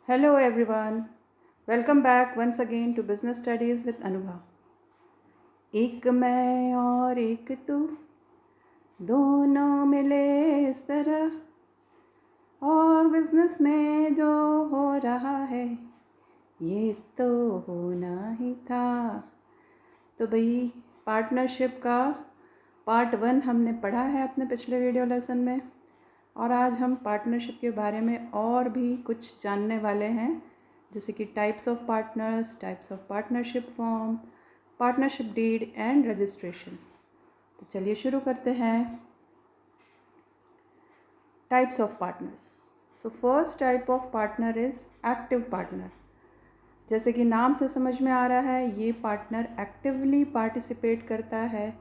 Hello everyone. Welcome back once again to Business Studies with Anubha. एक मैं और एक तू दोनों मिले इस तरह और बिजनेस में जो हो रहा है ये तो होना ही था। तो भाई पार्टनरशिप का पार्ट 1 हमने पढ़ा है अपने पिछले वीडियो लेसन में और आज हम पार्टनरशिप के बारे में और भी कुछ जानने वाले हैं, जैसे कि types of partners, types of partnership form, partnership deed and registration. तो चलिए शुरू करते हैं। Types of partners. So first type of partner is active partner. जैसे कि नाम से समझ में आ रहा है, ये पार्टनर एक्टिवली पार्टिसिपेट करता है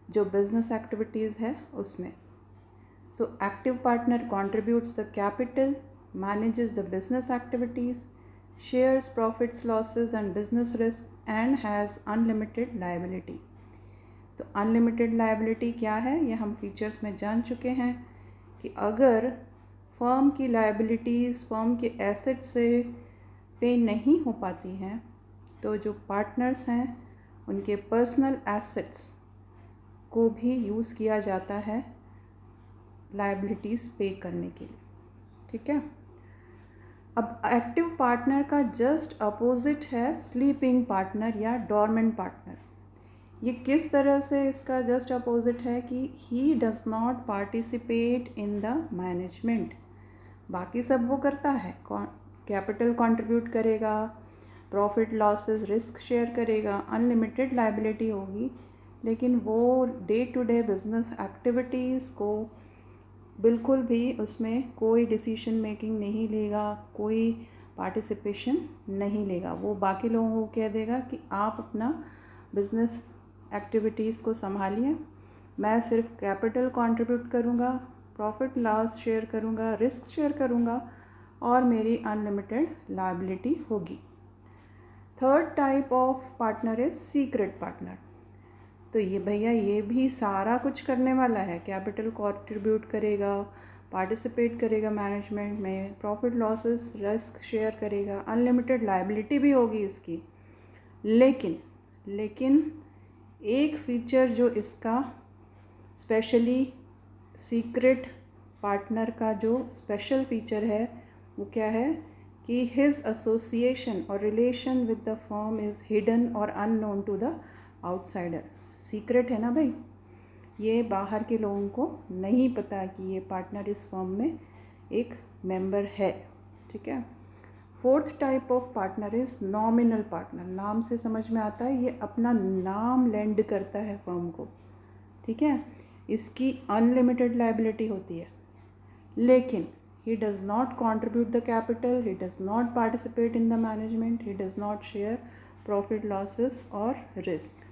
जो बिजनेस एक्टिविटीज़ है उसमें। So active partner contributes the capital, manages the business activities, shares profits, losses and business risk and has unlimited liability. तो unlimited liability क्या है, ये हम फीचर्स में जान चुके हैं कि अगर फर्म की लाइबिलिटीज़ फर्म के एसेट से पे नहीं हो पाती हैं तो जो पार्टनर्स हैं उनके पर्सनल एसेट्स को भी यूज़ किया जाता है लाइबिलिटीज़ पे करने के लिए। ठीक है। अब एक्टिव पार्टनर का जस्ट अपोजिट है स्लीपिंग पार्टनर या डॉर्मेंट पार्टनर। ये किस तरह से इसका जस्ट अपोजिट है कि he does not participate in the management. बाकी सब वो करता है, कैपिटल कंट्रीब्यूट करेगा, प्रॉफिट लॉसेस रिस्क शेयर करेगा, अनलिमिटेड लाइबिलिटी होगी, लेकिन वो day to day business activities को बिल्कुल भी उसमें कोई डिसीजन मेकिंग नहीं लेगा, कोई पार्टिसिपेशन नहीं लेगा। वो बाकी लोगों को कह देगा कि आप अपना बिजनेस एक्टिविटीज़ को संभालिए, मैं सिर्फ कैपिटल कंट्रीब्यूट करूँगा, प्रॉफिट लॉस शेयर करूँगा, रिस्क शेयर करूँगा और मेरी अनलिमिटेड लायबिलिटी होगी। Third type of partner is secret partner. तो ये भैया ये भी सारा कुछ करने वाला है, कैपिटल कंट्रीब्यूट करेगा, पार्टिसिपेट करेगा मैनेजमेंट में, प्रॉफिट लॉसेस रिस्क शेयर करेगा, अनलिमिटेड लायबिलिटी भी होगी इसकी। लेकिन एक फीचर जो इसका स्पेशली सीक्रेट पार्टनर का जो स्पेशल फीचर है वो क्या है कि हिज एसोसिएशन और relation with the firm is hidden और unknown to the outsider. Secret है ना भाई, ये बाहर के लोगों को नहीं पता कि ये पार्टनर इस फर्म में एक मेंबर है। ठीक है। Fourth type of partner is nominal partner. नाम से समझ में आता है ये अपना नाम लेंड करता है फर्म को। ठीक है। इसकी अनलिमिटेड लायबिलिटी होती है, लेकिन he does not contribute the capital, he does not participate in the management, he does not share profit losses और risk।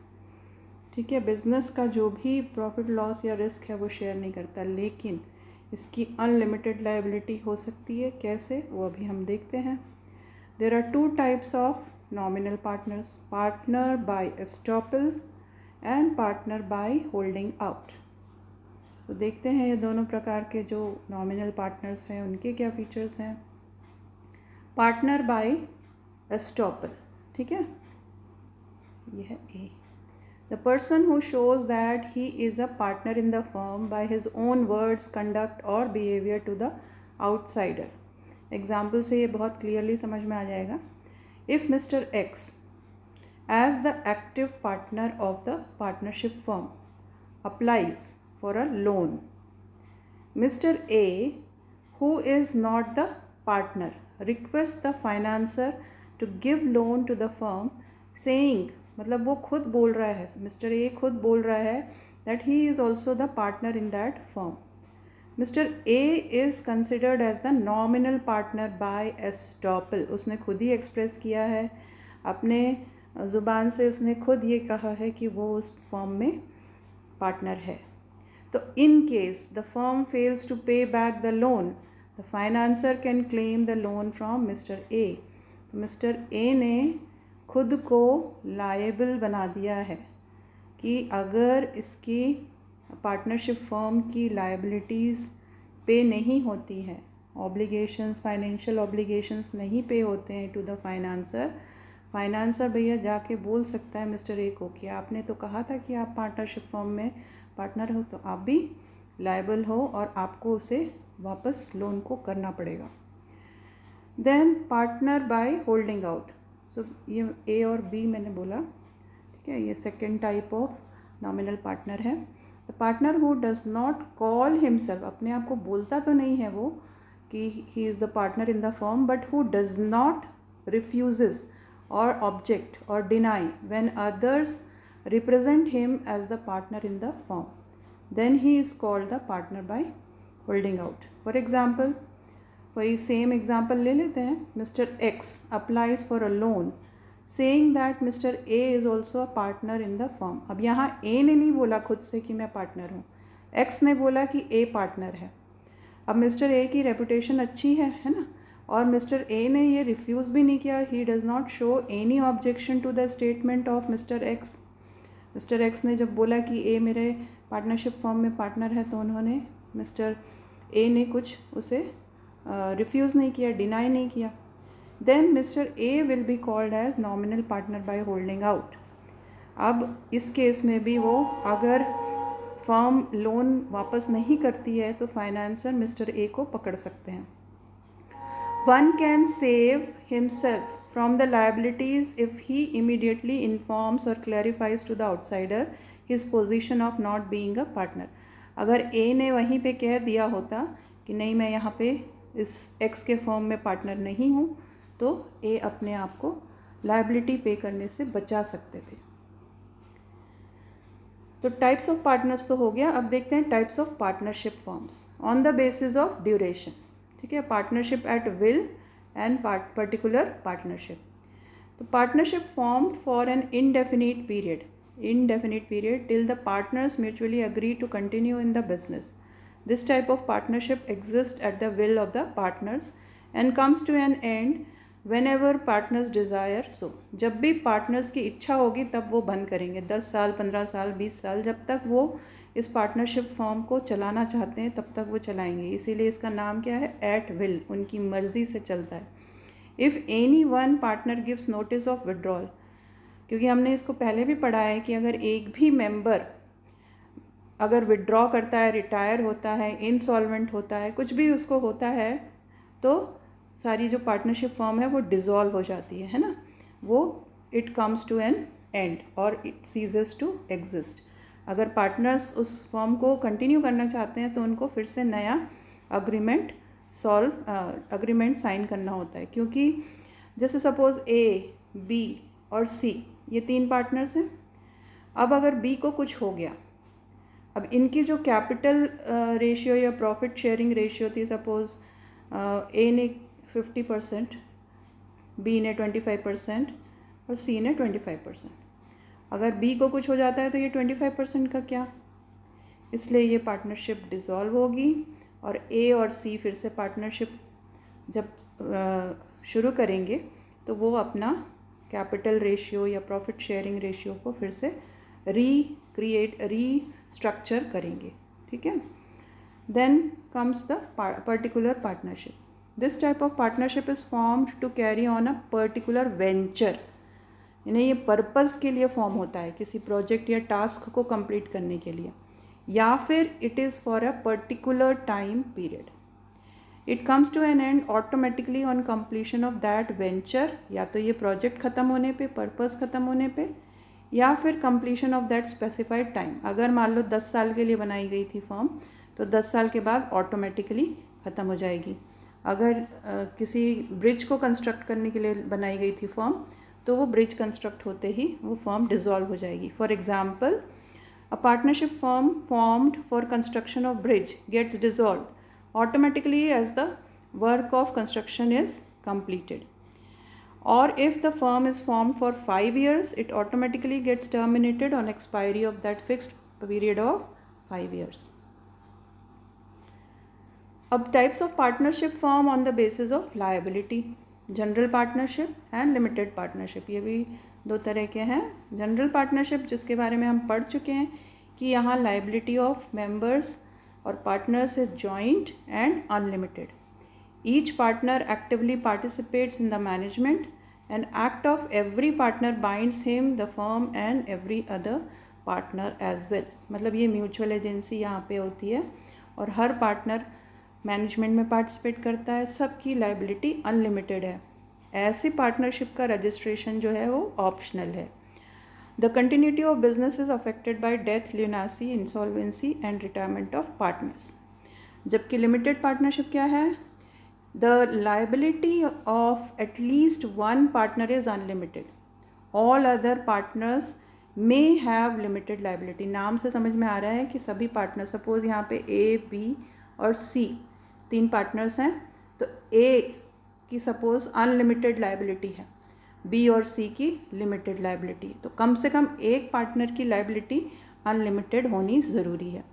ठीक है। बिजनेस का जो भी प्रॉफिट लॉस या रिस्क है वो शेयर नहीं करता, लेकिन इसकी अनलिमिटेड लायबिलिटी हो सकती है। कैसे, वो अभी हम देखते हैं। There are two types of nominal partners, partner by estoppel and partner by holding out. तो देखते हैं ये दोनों प्रकार के जो नॉमिनल पार्टनर्स हैं उनके क्या फीचर्स हैं। पार्टनर बाय एस्टॉपल, ठीक है, ये है ए। The person who shows that he is a partner in the firm by his own words, conduct or behavior to the outsider। Example से ये बहुत क्लियरली समझ में आ जाएगा। If Mr. X as the active partner of the partnership firm applies for a loan, Mr. A who is not the partner requests the financier to give loan to the firm saying, मतलब वो खुद बोल रहा है, mister A खुद बोल रहा है that he is also the partner in that firm. Mister A is considered as the nominal partner by estoppel. उसने खुद ही एक्सप्रेस किया है, अपने ज़ुबान से उसने खुद ये कहा है कि वो उस फर्म में पार्टनर है। तो in case the firm fails to pay back the loan, the financer can claim the loan from mister A. तो मिस्टर ए ने खुद को लायबल बना दिया है कि अगर इसकी पार्टनरशिप फर्म की लायबिलिटीज़ पे नहीं होती हैं ऑब्लिगेशंस, फाइनेंशियल ऑब्लिगेशंस नहीं पे होते हैं टू द फाइनेंसर, फाइनेंसर भैया जाके बोल सकता है मिस्टर ए को कि आपने तो कहा था कि आप पार्टनरशिप फर्म में पार्टनर हो, तो आप भी लायबल हो और आपको उसे वापस लोन को करना पड़ेगा। Then partner by holding out. So ये ए और बी मैंने बोला, ठीक है, ये second type of nominal partner है। The partner who does not call himself, अपने आप को बोलता तो नहीं है वो कि he is the partner in the firm, but who does not refuses or object or deny when others represent him as the partner in the firm, then he is called the partner by holding out. For example, वही same example ले लेते हैं। Mister x applies for a loan saying that mister A is also a partner in the firm. अब यहाँ ए ने नहीं बोला खुद से कि मैं पार्टनर हूँ, एक्स ने बोला कि ए पार्टनर है। अब मिस्टर ए की रेपुटेशन अच्छी है ना, और मिस्टर ए ने ये रिफ्यूज़ भी नहीं किया, he does not show any objection to the statement of mister X. Mister X ने जब बोला कि ए मेरे पार्टनरशिप फर्म में पार्टनर है, तो उन्होंने मिस्टर ए ने कुछ उसे रिफ्यूज़ नहीं किया, डिनाई नहीं किया। Then mister A will be called as nominal partner by holding out. अब इस केस में भी वो अगर फर्म लोन वापस नहीं करती है तो फाइनेंसर मिस्टर ए को पकड़ सकते हैं। One can save himself from the liabilities if he immediately informs or clarifies to the outsider his position of not being a partner. अगर A ने वहीं पे कह दिया होता कि नहीं मैं यहाँ पे इस X के फर्म में पार्टनर नहीं हूँ, तो A अपने आप को लायबिलिटी पे करने से बचा सकते थे। तो टाइप्स ऑफ पार्टनर्स तो हो गया। अब देखते हैं types of partnership firms on the basis of duration. ठीक है, partnership at will and particular partnership. तो partnership form for an indefinite period till the partners mutually agree to continue in the business. This type of partnership exists at the will of the partners and comes to an end whenever partners desire so. जब भी partners की इच्छा होगी तब वो बंद करेंगे। 10 साल, 15 साल, 20 साल, जब तक वो इस पार्टनरशिप फॉर्म को चलाना चाहते हैं तब तक वो चलाएंगे। इसीलिए इसका नाम क्या है, एट विल, उनकी मर्ज़ी से चलता है। If any one partner gives notice of withdrawal, क्योंकि हमने इसको पहले भी पढ़ा है कि अगर एक भी मेंबर अगर विड्रॉ करता है, रिटायर होता है, इंसॉल्वेंट होता है, कुछ भी उसको होता है, तो सारी जो पार्टनरशिप फॉर्म है वो डिज़ोल्व हो जाती है ना, वो it comes to an end और इट सीजेस टू एग्जिस्ट। अगर पार्टनर्स उस फॉर्म को कंटिन्यू करना चाहते हैं तो उनको फिर से नया अग्रीमेंट साइन करना होता है। क्योंकि जैसे सपोज़ ए, बी और सी ये 3 पार्टनर्स हैं। अब अगर बी को कुछ हो गया, अब इनकी जो कैपिटल रेशियो या प्रॉफिट शेयरिंग रेशियो थी, सपोज़ ए ने 50%, बी ने 25% और सी ने 25%। अगर बी को कुछ हो जाता है तो ये 25% का क्या, इसलिए ये पार्टनरशिप डिज़ोल्व होगी और ए और सी फिर से पार्टनरशिप जब शुरू करेंगे तो वो अपना कैपिटल रेशियो या प्रॉफिट शेयरिंग रेशियो को फिर से रीस्ट्रक्चर करेंगे। ठीक है, then comes the particular partnership. This type of partnership is formed to carry on a particular venture, यानी ये पर्पज़ के लिए फॉर्म होता है, किसी प्रोजेक्ट या टास्क को कंप्लीट करने के लिए, या फिर it is for a particular time period. It comes to an end automatically on completion of that venture, या तो ये प्रोजेक्ट ख़त्म होने पे, पर्पज़ ख़त्म होने पे, या फिर completion of that specified time. अगर मान लो 10 साल के लिए बनाई गई थी फॉर्म, तो 10 साल के बाद ऑटोमेटिकली ख़त्म हो जाएगी। अगर किसी ब्रिज को कंस्ट्रक्ट करने के लिए बनाई गई थी फॉर्म, तो वो ब्रिज कंस्ट्रक्ट होते ही वो फॉर्म डिज़ोल्व हो जाएगी। For example, a partnership form formed for construction of bridge gets dissolve automatically as the work of construction is completed. Or if the firm is formed for 5 years, it automatically gets terminated on expiry of that fixed period of 5 years. अब types of partnership form on the basis of liability, general partnership and limited partnership, ये भी 2 तरह के हैं। General partnership जिसके बारे में हम पढ़ चुके हैं कि यहाँ liability of members और partners is joint and unlimited. Each partner actively participates in the management. An act of every partner binds him, the firm and every other partner as well. मतलब ये म्यूचुअल एजेंसी यहाँ पे होती है और हर partner management में participate करता है, सबकी लाइबिलिटी अनलिमिटेड है। ऐसी पार्टनरशिप का रजिस्ट्रेशन जो है वो ऑप्शनल है। The continuity of business is affected by death, lunacy, insolvency and retirement of partners. जबकि लिमिटेड पार्टनरशिप क्या है? The liability of at least one partner is unlimited. All other partners may have limited liability. नाम से समझ में आ रहा है कि सभी पार्टनर, सपोज यहाँ पे A, B और C 3 पार्टनर्स हैं, तो A की सपोज अनलिमिटेड लाइबिलिटी है, B और C की लिमिटेड लाइबिलिटी, तो कम से कम एक पार्टनर की लाइबिलिटी अनलिमिटेड होनी ज़रूरी है।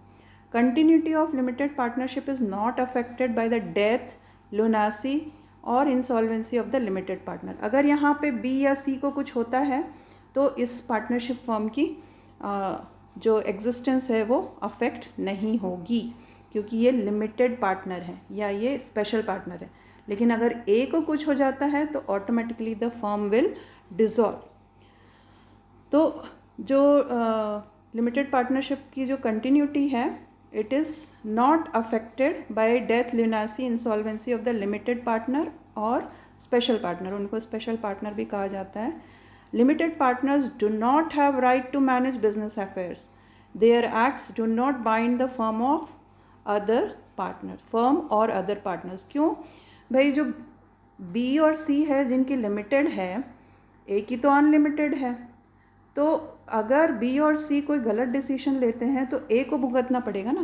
Continuity of limited partnership is not affected by the death, लुनासी और insolvency of the limited partner. अगर यहाँ पे बी या सी को कुछ होता है तो इस पार्टनरशिप फर्म की जो एग्जिस्टेंस है वो अफेक्ट नहीं होगी, क्योंकि ये लिमिटेड पार्टनर है या ये स्पेशल पार्टनर है। लेकिन अगर ए को कुछ हो जाता है तो automatically the firm will dissolve. तो जो लिमिटेड पार्टनरशिप की जो कंटिन्यूटी है, it is not affected by death, lunacy, insolvency of the limited partner or special partner. उनको special partner भी कहा जाता है। Limited partners do not have right to manage business affairs. Their acts do not bind the firm of other partner, firm or other partners. क्यों भाई? जो B और C है जिनकी लिमिटेड है, A की तो अनलिमिटेड है, तो अगर बी और सी कोई गलत डिसीजन लेते हैं तो ए को भुगतना पड़ेगा ना।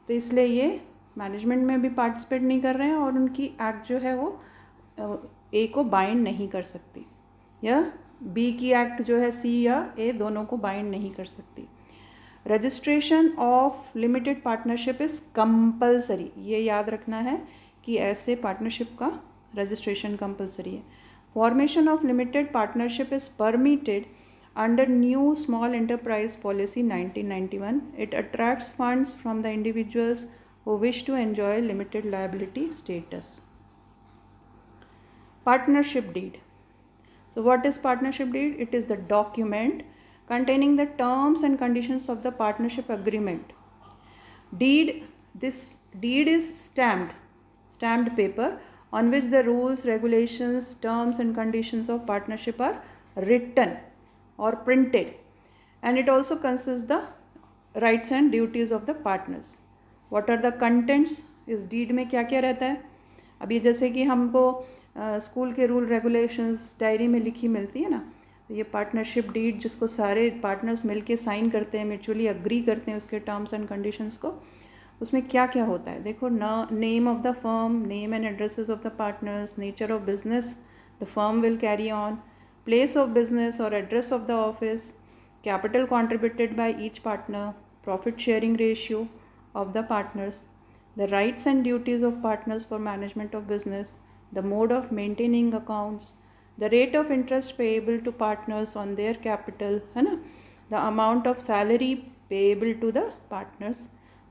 तो इसलिए ये मैनेजमेंट में भी पार्टिसिपेट नहीं कर रहे हैं और उनकी एक्ट जो है वो ए को बाइंड नहीं कर सकती, या बी की एक्ट जो है सी या ए दोनों को बाइंड नहीं कर सकती। Registration of limited partnership is compulsory. ये याद रखना है कि ऐसे पार्टनरशिप का रजिस्ट्रेशन कंपलसरी है। Formation of limited partnership is permitted under new small enterprise policy 1991. It attracts funds from the individuals who wish to enjoy limited liability status. Partnership deed. So what is partnership deed? It is the document containing the terms and conditions of the partnership agreement. This deed is stamped paper on which the rules, regulations, terms and conditions of partnership are written or printed, and it also consists the rights and duties of the partners. What are the contents? इस deed में क्या क्या रहता है? अभी जैसे कि हमको स्कूल के रूल रेगुलेशंस डायरी में लिखी मिलती है ना, तो ये पार्टनरशिप डीड जिसको सारे पार्टनर्स मिलके साइन करते हैं, म्यूचुअली अग्री करते हैं उसके टर्म्स एंड कंडीशंस को, उसमें क्या क्या होता है देखो ना। Name of the firm, name and addresses of the partners, nature of business the firm will carry on, place of business or address of the office, capital contributed by each partner, profit sharing ratio of the partners, the rights and duties of partners for management of business, the mode of maintaining accounts, the rate of interest payable to partners on their capital, है ना, the amount of salary payable to the partners,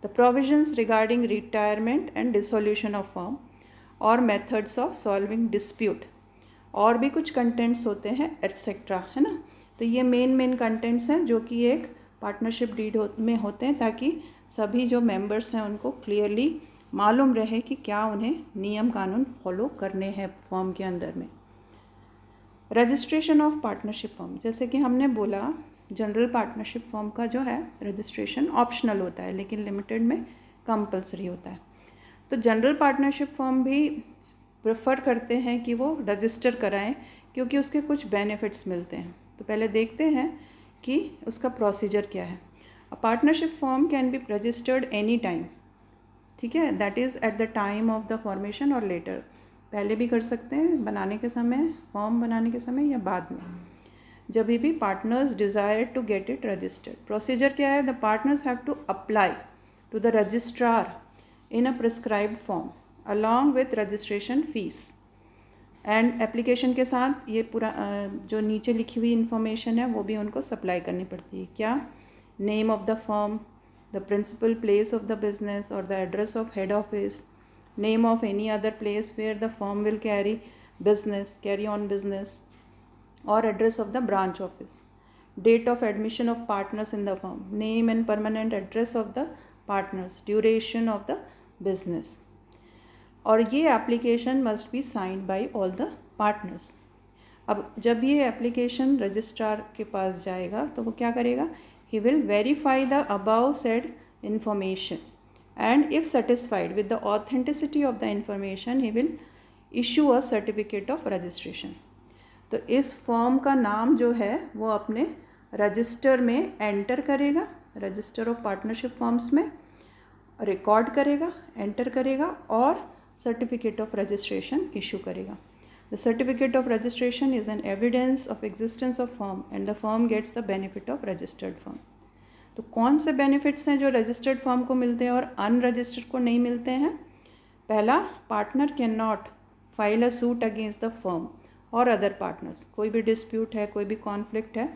the provisions regarding retirement and dissolution of firm or methods of solving dispute, और भी कुछ contents होते हैं etcetera, है ना। तो ये मेन कंटेंट्स हैं जो कि एक पार्टनरशिप डीड में होते हैं, ताकि सभी जो मेंबर्स हैं उनको क्लियरली मालूम रहे कि क्या उन्हें नियम कानून फॉलो करने हैं फर्म के अंदर में। रजिस्ट्रेशन ऑफ पार्टनरशिप फर्म, जैसे कि हमने बोला जनरल पार्टनरशिप फर्म का जो है रजिस्ट्रेशन ऑप्शनल होता है, लेकिन लिमिटेड में कंपलसरी होता है। तो जनरल पार्टनरशिप फर्म भी प्रेफर करते हैं कि वो रजिस्टर कराएं, क्योंकि उसके कुछ बेनिफिट्स मिलते हैं। तो पहले देखते हैं कि उसका प्रोसीजर क्या है। A partnership firm can be registered any time, ठीक है, that is at the time of the formation और लेटर। पहले भी कर सकते हैं, बनाने के समय, फॉर्म बनाने के समय या बाद में, जब भी partners desire to get it registered. Procedure क्या है? The partners have to apply to the registrar in a prescribed form along with registration fees, and application के साथ ये पूरा जो नीचे लिखी हुई इन्फॉर्मेशन है वो भी उनको सप्लाई करनी पड़ती है। क्या? Name of the firm, the principal place of the business और the address of head office, name of any other place where the firm will carry on business, or address of the branch office, date of admission of partners in the firm, name and permanent address of the partners, duration of the business. और ये application must be signed by all the partners. अब जब ये application registrar के पास जाएगा तो वो क्या करेगा, he will verify the above said information and if satisfied with the authenticity of the information he will issue a certificate of registration. तो इस फॉर्म का नाम जो है वो अपने रजिस्टर में एंटर करेगा, रजिस्टर ऑफ पार्टनरशिप फॉर्म्स में रिकॉर्ड करेगा, एंटर करेगा और सर्टिफिकेट ऑफ रजिस्ट्रेशन इशू करेगा. The certificate of registration is an evidence of existence of firm and the firm gets the benefit of registered firm. तो कौन से benefits हैं जो रजिस्टर्ड फर्म को मिलते हैं और अनरजिस्टर्ड को नहीं मिलते हैं? पहला, partner can not file a suit against the firm और अदर पार्टनर्स. कोई भी डिस्प्यूट है, कोई भी कॉन्फ्लिक्ट है,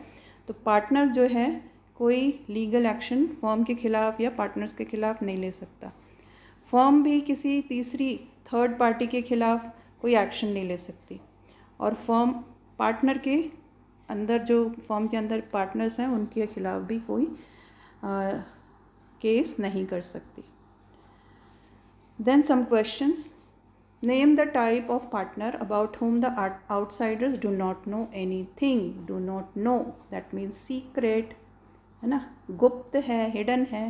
तो पार्टनर जो है कोई लीगल एक्शन फर्म के खिलाफ या पार्टनर्स के खिलाफ नहीं ले सकता. फर्म भी किसी तीसरी थर्ड पार्टी के खिलाफ कोई एक्शन नहीं ले सकती. और फर्म पार्टनर के अंदर जो फर्म के अंदर पार्टनर्स हैं उनके खिलाफ भी कोई केस नहीं कर सकती. Then some questions. Name the type of partner about whom the outsiders do not know anything. Do not know, that means secret, है ना, गुप्त है, hidden है.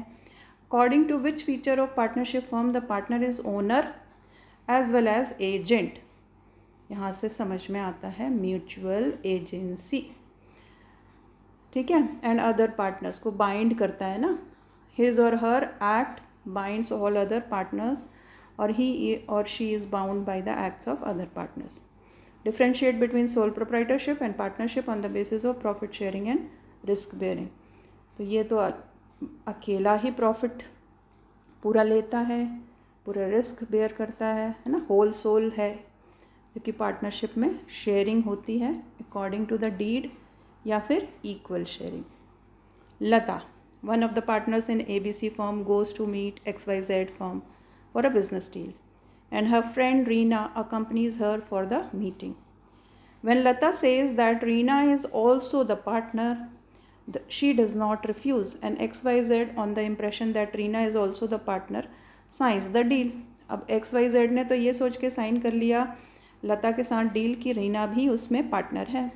According to which feature of partnership firm the partner is owner as well as agent. यहाँ से समझ में आता है म्यूचुअल एजेंसी, ठीक है. एंड अदर पार्टनर्स को बाइंड करता है ना. His or her act binds all other partners or he or she is bound by the acts of other partners. Differentiate between sole proprietorship and partnership on the basis of profit sharing and risk bearing. तो ये तो अकेला ही profit पूरा लेता है, पूरा risk bear करता है ना. होल सोल है, क्योंकि पार्टनरशिप में शेयरिंग होती है अकॉर्डिंग टू द डीड या फिर equal sharing. Lata, one of the partners in ABC firm goes to meet XYZ firm for a business deal, and her friend Reena accompanies her for the meeting. When Lata says that Reena is also the partner, she does not refuse, and XYZ, on the impression that Reena is also the partner, signs the deal. अब XYZ ने तो ये सोच के sign कर लिया लता के साथ डील कि रीना भी उसमें पार्टनर है,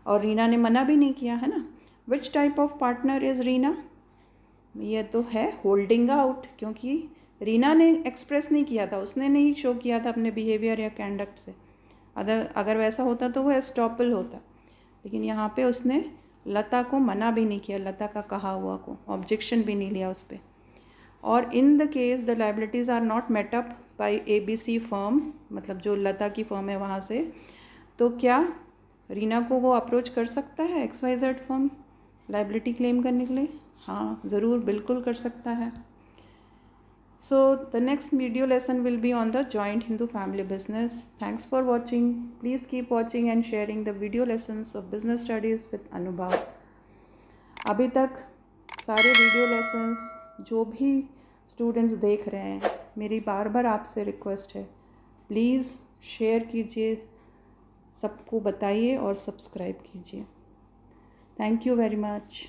और रीना ने मना भी नहीं किया, है ना. Which type of partner is Reena? ये तो है होल्डिंग आउट, क्योंकि रीना ने एक्सप्रेस नहीं किया था, उसने नहीं शो किया था अपने बिहेवियर या कंडक्ट से. अगर वैसा होता तो वो एस्टॉपल होता, लेकिन यहाँ पे उसने लता को मना भी नहीं किया, लता का कहा हुआ को ऑब्जेक्शन भी नहीं लिया उस पर. और in the case the liabilities are not met up by ABC firm, मतलब जो लता की फर्म है वहाँ से, तो क्या रीना को वो अप्रोच कर सकता है XYZ फर्म लाइबिलिटी क्लेम करने के लिए? हाँ, ज़रूर, बिल्कुल कर सकता है. So the next video lesson will be on the joint Hindu family business. Thanks for watching. Please keep watching and sharing the video lessons of business studies with Anubhav. अभी तक सारे वीडियो लेसन्स जो भी students देख रहे हैं, मेरी बार बार आपसे रिक्वेस्ट है, प्लीज़ शेयर कीजिए, सबको बताइए और सब्सक्राइब कीजिए. Thank you very much.